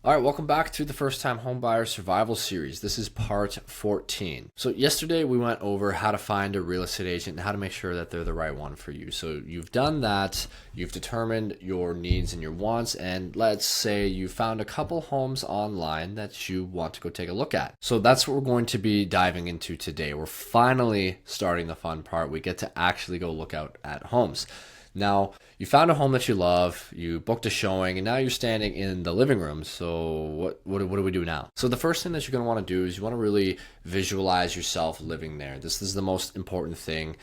All right, welcome back to the First-Time Homebuyer Survival Series. This is part 14. So yesterday we went over how to find a real estate agent and how to make sure that they're the right one for you. So you've done that, you've determined your needs and your wants, and let's say you found a couple homes online that you want to go take a look at. So that's what we're going to be diving into today. We're finally starting the fun part. We get to actually go look out at homes. Now, you found a home that you love, you booked a showing, and now you're standing in the living room. So what do we do now? So the first thing that you're going to want to do is you want to really visualize yourself living there. This is the most important thing.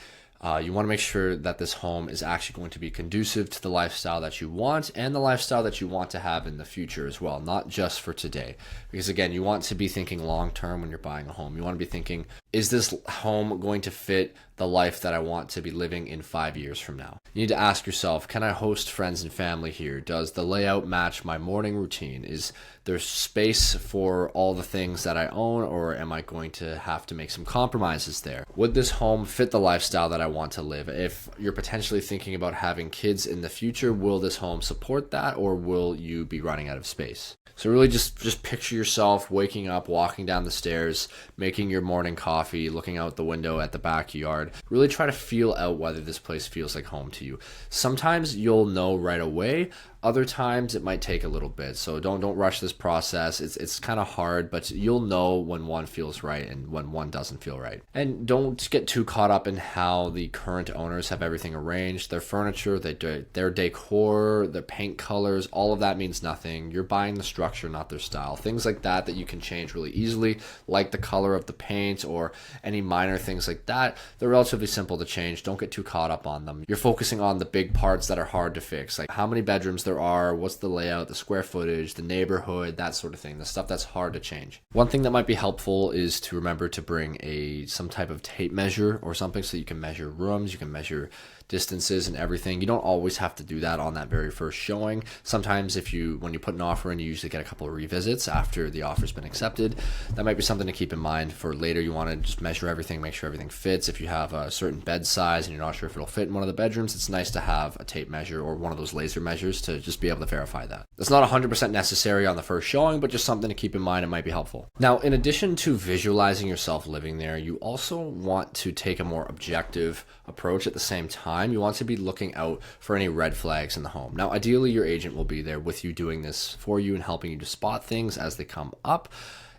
You want to make sure that this home is actually going to be conducive to the lifestyle that you want and the lifestyle that you want to have in the future as well, not just for today. Because again, you want to be thinking long term when you're buying a home. You want to be thinking, is this home going to fit the life that I want to be living in 5 years from now? You need to ask yourself, can I host friends and family here? Does the layout match my morning routine? Is there space for all the things that I own, or am I going to have to make some compromises there? Would this home fit the lifestyle that I want to live? If you're potentially thinking about having kids in the future, will this home support that, or will you be running out of space? So really just picture yourself waking up, walking down the stairs, making your morning coffee, looking out the window at the backyard. Really try to feel out whether this place feels like home to you. Sometimes you'll know right away. Other times it might take a little bit. So don't rush this process. It's kind of hard, but you'll know when one feels right and when one doesn't feel right. And don't get too caught up in how the current owners have everything arranged. Their furniture, their decor, their paint colors, all of that means nothing. You're buying the structure, not their style. Things like that you can change really easily, like the color of the paint or any minor things like that. They're relatively simple to change. Don't get too caught up on them. You're focusing on the big parts that are hard to fix, like how many bedrooms there are, what's the layout, the square footage, the neighborhood, that sort of thing, the stuff that's hard to change. One thing that might be helpful is to remember to bring some type of tape measure or something so you can measure rooms, you can measure distances and everything. You don't always have to do that on that very first showing. Sometimes when you put an offer in, you usually get a couple of revisits after the offer's been accepted. That might be something to keep in mind for later. You want to just measure everything, make sure everything fits. If you have a certain bed size and you're not sure if it'll fit in one of the bedrooms, it's nice to have a tape measure or one of those laser measures to just be able to verify that. It's not 100% necessary on the first showing, but just something to keep in mind. It might be helpful. Now, in addition to visualizing yourself living there, you also want to take a more objective approach at the same time. You want to be looking out for any red flags in the home. Now, ideally, your agent will be there with you doing this for you and helping you to spot things as they come up.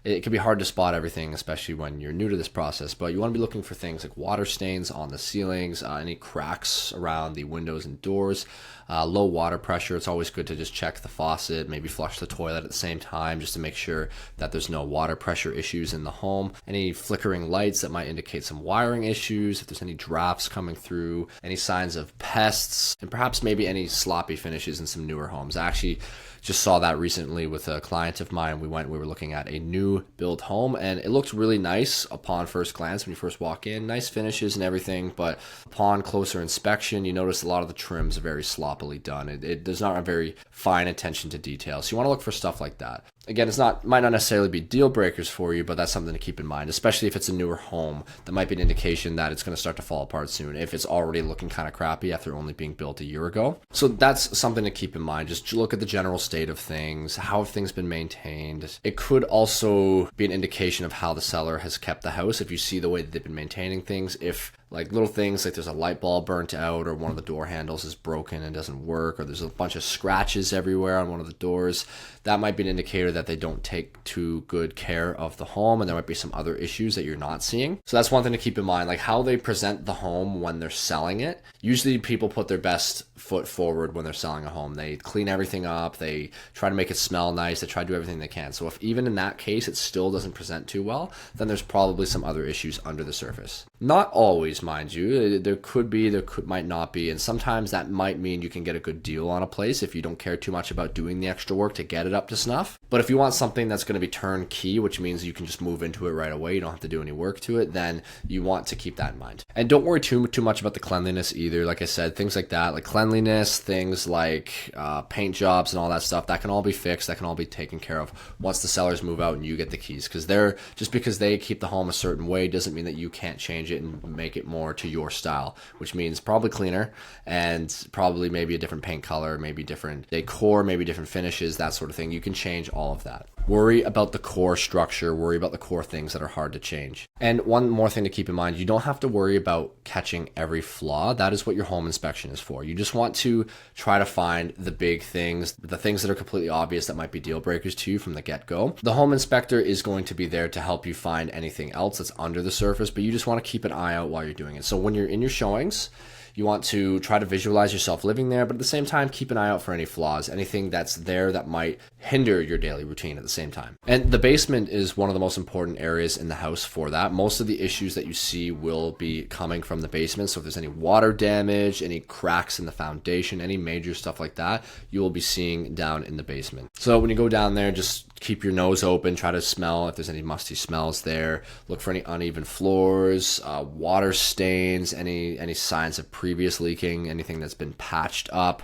It can be hard to spot everything, especially when you're new to this process, but you want to be looking for things like water stains on the ceilings, any cracks around the windows and doors, low water pressure. It's always good to just check the faucet, maybe flush the toilet at the same time just to make sure that there's no water pressure issues in the home. Any flickering lights that might indicate some wiring issues, if there's any drafts coming through, any signs of pests, and perhaps maybe any sloppy finishes in some newer homes. I actually just saw that recently with a client of mine. We were looking at a new build home and it looked really nice upon first glance when you first walk in, nice finishes and everything, but upon closer inspection, you notice a lot of the trims are very sloppily done. There's not a very fine attention to detail. So you want to look for stuff like that. Again, might not necessarily be deal breakers for you, but that's something to keep in mind, especially if it's a newer home. That might be an indication that it's going to start to fall apart soon if it's already looking kind of crappy after only being built a year ago. So that's something to keep in mind. Just look at the general state of things, how have things been maintained. It could also be an indication of how the seller has kept the house if you see the way that they've been maintaining things. If like little things like there's a light bulb burnt out or one of the door handles is broken and doesn't work, or there's a bunch of scratches everywhere on one of the doors, that might be an indicator that they don't take too good care of the home and there might be some other issues that you're not seeing. So that's one thing to keep in mind, like how they present the home when they're selling it. Usually people put their best foot forward when they're selling a home. They clean everything up, they try to make it smell nice, they try to do everything they can. So if even in that case it still doesn't present too well, then there's probably some other issues under the surface. Not always, mind you. There might not be, and sometimes that might mean you can get a good deal on a place if you don't care too much about doing the extra work to get it up to snuff. But if you want something that's going to be turnkey, which means you can just move into it right away, you don't have to do any work to it, then you want to keep that in mind. And don't worry too much about the cleanliness either. Like I said, things like that, like cleanliness, things like paint jobs and all that stuff, that can all be fixed, that can all be taken care of once the sellers move out and you get the keys. Because just because they keep the home a certain way doesn't mean that you can't change it and make it more to your style, which means probably cleaner and probably maybe a different paint color, maybe different decor, maybe different finishes, that sort of thing. You can change all of that. Worry about the core structure, worry about the core things that are hard to change. And one more thing to keep in mind, you don't have to worry about catching every flaw. That is what your home inspection is for. You just want to try to find the big things, the things that are completely obvious that might be deal breakers to you from the get-go. The home inspector is going to be there to help you find anything else that's under the surface, but you just want to keep an eye out while you're doing it. So when you're in your showings, you want to try to visualize yourself living there, but at the same time, keep an eye out for any flaws, anything that's there that might hinder your daily routine at the same time. And the basement is one of the most important areas in the house for that. Most of the issues that you see will be coming from the basement. So if there's any water damage, any cracks in the foundation, any major stuff like that, you will be seeing down in the basement. So when you go down there, just keep your nose open, try to smell if there's any musty smells there. Look for any uneven floors, water stains, any signs of previous leaking, anything that's been patched up,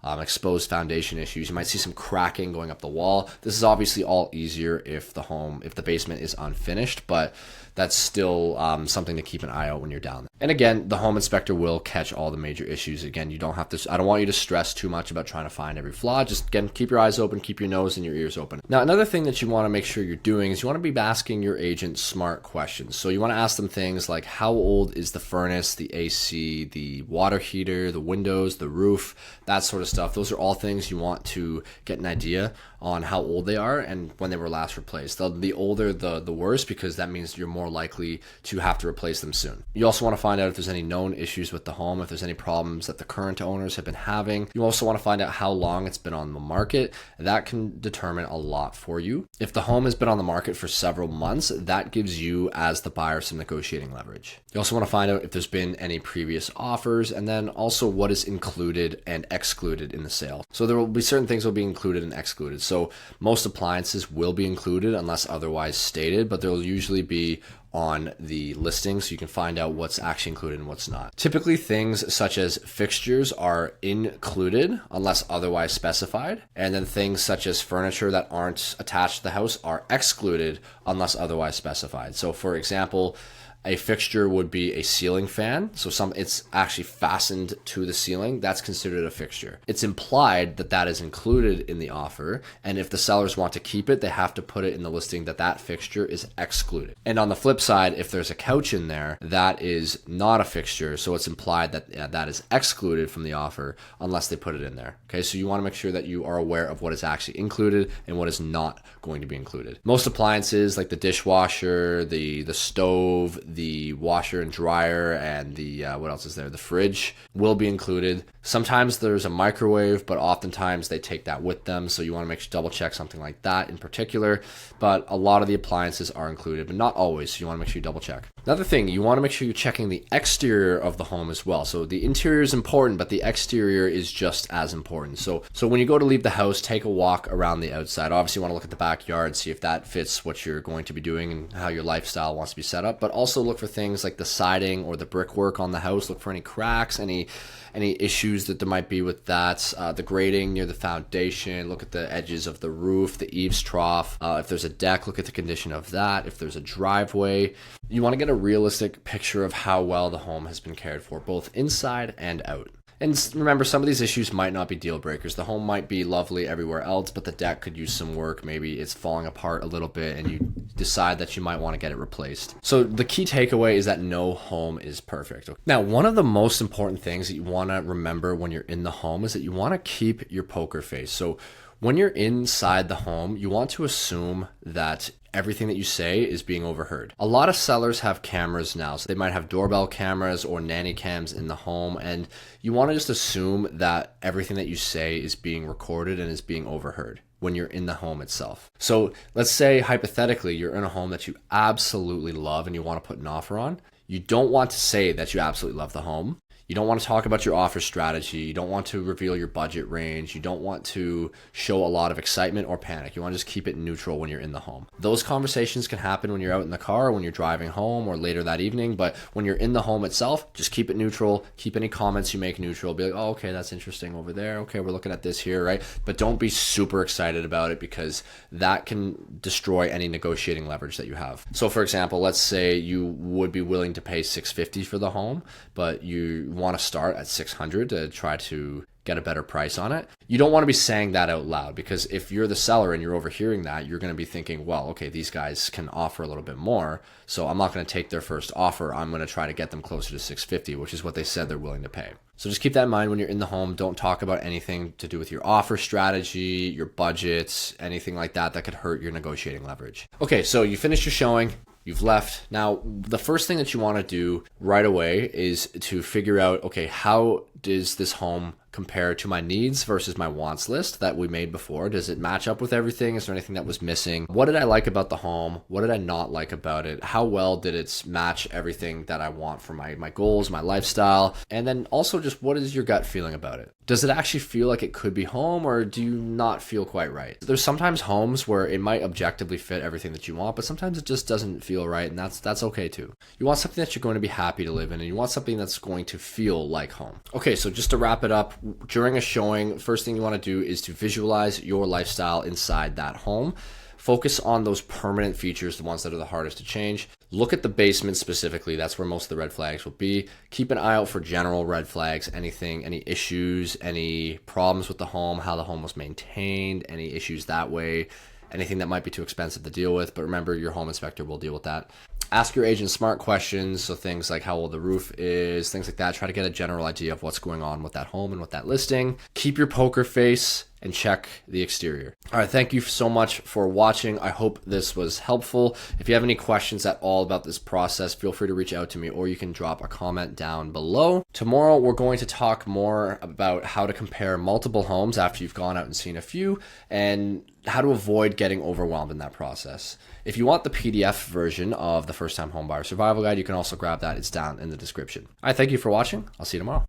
exposed foundation issues. You might see some cracking going up the wall. This is obviously all easier if the basement is unfinished, but that's still something to keep an eye out when you're down there. And again, the home inspector will catch all the major issues. Again, you don't have to, I don't want you to stress too much about trying to find every flaw. Just again, keep your eyes open, keep your nose and your ears open. Now, another thing that you want to make sure you're doing is you want to be asking your agent smart questions. So you want to ask them things like, how old is the furnace, the AC, the water heater, the windows, the roof, that sort of stuff. Those are all things you want to get an idea on how old they are and when they were last replaced. The older, the worse, because that means you're more likely to have to replace them soon. You also want to find out if there's any known issues with the home, if there's any problems that the current owners have been having. You also want to find out how long it's been on the market. That can determine a lot for you. If the home has been on the market for several months, that gives you as the buyer some negotiating leverage. You also want to find out if there's been any previous offers, and then also what is included and excluded in the sale. So there will be certain things that will be included and excluded. So most appliances will be included unless otherwise stated, but there will usually be on the listing so you can find out what's actually included and what's not. Typically, things such as fixtures are included unless otherwise specified, and then things such as furniture that aren't attached to the house are excluded unless otherwise specified. So for example, a fixture would be a ceiling fan. So it's actually fastened to the ceiling. That's considered a fixture. It's implied that that is included in the offer. And if the sellers want to keep it, they have to put it in the listing that that fixture is excluded. And on the flip side, if there's a couch in there, that is not a fixture. So it's implied that that is excluded from the offer unless they put it in there. Okay, so you want to make sure that you are aware of what is actually included and what is not going to be included. Most appliances like the dishwasher, the stove, the washer and dryer, and the what else is there? The fridge will be included. Sometimes there's a microwave, but oftentimes they take that with them. So you want to make sure double check something like that in particular. But a lot of the appliances are included, but not always. So you want to make sure you double check. Another thing, you want to make sure you're checking the exterior of the home as well. So the interior is important, but the exterior is just as important. So when you go to leave the house, take a walk around the outside. Obviously, you want to look at the backyard, see if that fits what you're going to be doing and how your lifestyle wants to be set up. But also look for things like the siding or the brickwork on the house. Look for any cracks, any issues that there might be with that. The grading near the foundation. Look at the edges of the roof, the eaves trough. If there's a deck, look at the condition of that. If there's a driveway, you want to get a realistic picture of how well the home has been cared for, both inside and out. And remember, some of these issues might not be deal breakers. The home might be lovely everywhere else, but the deck could use some work. Maybe it's falling apart a little bit and you decide that you might want to get it replaced. So the key takeaway is that no home is perfect. Now, one of the most important things that you want to remember when you're in the home is that you want to keep your poker face. So when you're inside the home, you want to assume that everything that you say is being overheard. A lot of sellers have cameras now. So they might have doorbell cameras or nanny cams in the home, and you want to just assume that everything that you say is being recorded and is being overheard when you're in the home itself. So let's say hypothetically you're in a home that you absolutely love and you want to put an offer on. You don't want to say that you absolutely love the home. You don't want to talk about your offer strategy. You don't want to reveal your budget range. You don't want to show a lot of excitement or panic. You want to just keep it neutral when you're in the home. Those conversations can happen when you're out in the car, when you're driving home, or later that evening. But when you're in the home itself, just keep it neutral. Keep any comments you make neutral. Be like, oh, okay, that's interesting over there. Okay, we're looking at this here, right? But don't be super excited about it, because that can destroy any negotiating leverage that you have. So for example, let's say you would be willing to pay $650 for the home, but you want to start at $600 to try to get a better price on it. You don't want to be saying that out loud, because if you're the seller and you're overhearing that, you're going to be thinking, well, okay, these guys can offer a little bit more, so I'm not going to take their first offer. I'm going to try to get them closer to $650, which is what they said they're willing to pay. So just keep that in mind when you're in the home. Don't talk about anything to do with your offer strategy, your budgets, anything like that that could hurt your negotiating leverage. Okay, so you finished your showing. You've left. Now, the first thing that you want to do right away is to figure out, okay, how does this home compare to my needs versus my wants list that we made before? Does it match up with everything? Is there anything that was missing? What did I like about the home? What did I not like about it? How well did it match everything that I want for my goals, my lifestyle? And then also just, what is your gut feeling about it? Does it actually feel like it could be home, or do you not feel quite right? There's sometimes homes where it might objectively fit everything that you want, but sometimes it just doesn't feel right, and that's okay too. You want something that you're going to be happy to live in, and you want something that's going to feel like home. Okay, so just to wrap it up, during a showing, first thing you want to do is to visualize your lifestyle inside that home. Focus on those permanent features, the ones that are the hardest to change. Look at the basement specifically. That's where most of the red flags will be. Keep an eye out for general red flags, anything, any issues, any problems with the home, how the home was maintained, any issues that way, anything that might be too expensive to deal with. But remember, your home inspector will deal with that. Ask your agent smart questions, so things like how old the roof is, things like that. Try to get a general idea of what's going on with that home and with that listing. Keep your poker face and check the exterior. All right, thank you so much for watching. I hope this was helpful. If you have any questions at all about this process, feel free to reach out to me, or you can drop a comment down below. Tomorrow, we're going to talk more about how to compare multiple homes after you've gone out and seen a few, and how to avoid getting overwhelmed in that process. If you want the PDF version of the First-Time Homebuyer Survival Guide, you can also grab that. It's down in the description. All right, thank you for watching. I'll see you tomorrow.